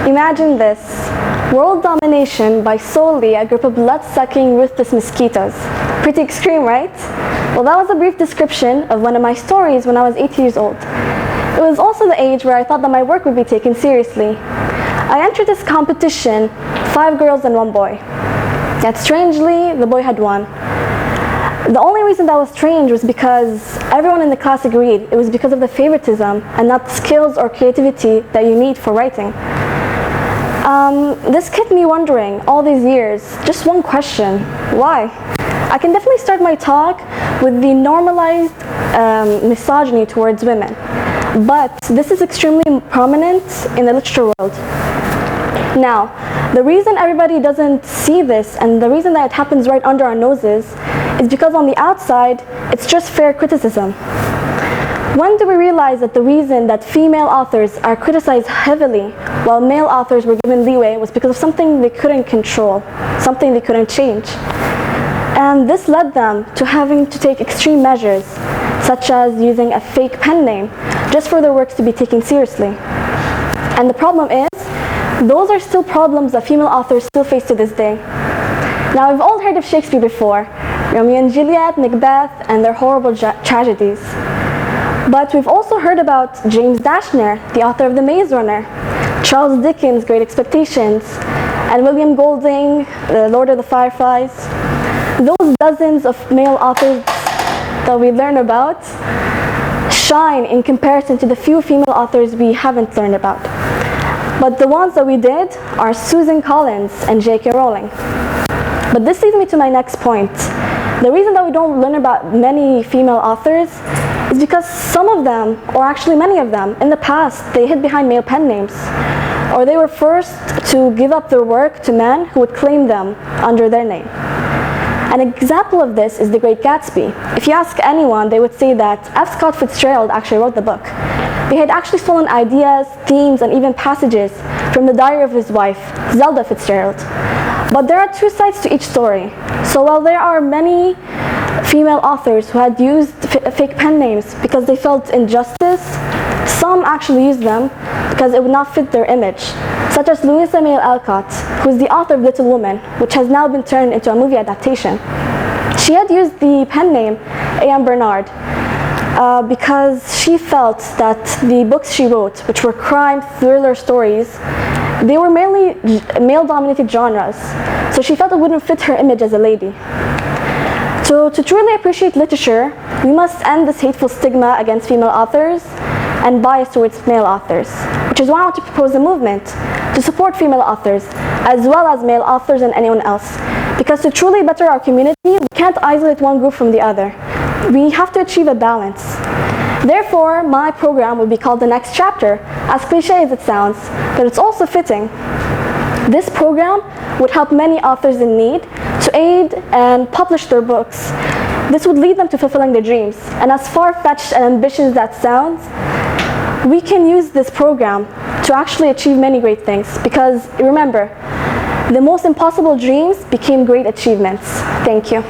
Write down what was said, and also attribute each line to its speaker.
Speaker 1: Imagine this: world domination by solely a group of blood-sucking, ruthless mosquitoes. Pretty extreme, right? Well, that was a brief description of one of my stories when I was 8 years old. It was also the age where I thought that my work would be taken seriously. I entered this competition, 5 girls and 1 boy. Yet strangely, the boy had won. The only reason that was strange was because everyone in the class agreed it was because of the favoritism and not the skills or creativity that you need for writing. This kept me wondering all these years, just one question: why? I can definitely start my talk with the normalized misogyny towards women, but this is extremely prominent in the literature world. Now, the reason everybody doesn't see this and the reason that it happens right under our noses is because on the outside, it's just fair criticism. When do we realize that the reason that female authors are criticized heavily while male authors were given leeway was because of something they couldn't control, something they couldn't change? And this led them to having to take extreme measures, such as using a fake pen name, just for their works to be taken seriously. And the problem is, those are still problems that female authors still face to this day. Now, we've all heard of Shakespeare before, Romeo and Juliet, Macbeth, and their horrible tragedies. But we've also heard about James Dashner, the author of The Maze Runner, Charles Dickens' Great Expectations, and William Golding, The Lord of the Fireflies. Those dozens of male authors that we learn about shine in comparison to the few female authors we haven't learned about. But the ones that we did are Susan Collins and J.K. Rowling. But this leads me to my next point. The reason that we don't learn about many female authors is because some of them, or actually many of them, in the past, they hid behind male pen names. Or they were forced to give up their work to men who would claim them under their name. An example of this is The Great Gatsby. If you ask anyone, they would say that F. Scott Fitzgerald actually wrote the book. They had actually stolen ideas, themes, and even passages from the diary of his wife, Zelda Fitzgerald. But there are 2 sides to each story. So while there are many female authors who had used fake pen names because they felt injustice, some actually used them because it would not fit their image, such as Louisa May Alcott, who is the author of Little Women, which has now been turned into a movie adaptation. She had used the pen name A.M. Bernard because she felt that the books she wrote, which were crime thriller stories, they were mainly male-dominated genres, so she felt it wouldn't fit her image as a lady. So to truly appreciate literature, we must end this hateful stigma against female authors and bias towards male authors, which is why I want to propose a movement to support female authors, as well as male authors and anyone else. Because to truly better our community, we can't isolate one group from the other. We have to achieve a balance. Therefore, my program would be called The Next Chapter, as cliche as it sounds, but it's also fitting. This program would help many authors in need to aid and publish their books. This would lead them to fulfilling their dreams. And as far-fetched and ambitious as that sounds, we can use this program to actually achieve many great things. Because remember, the most impossible dreams became great achievements. Thank you.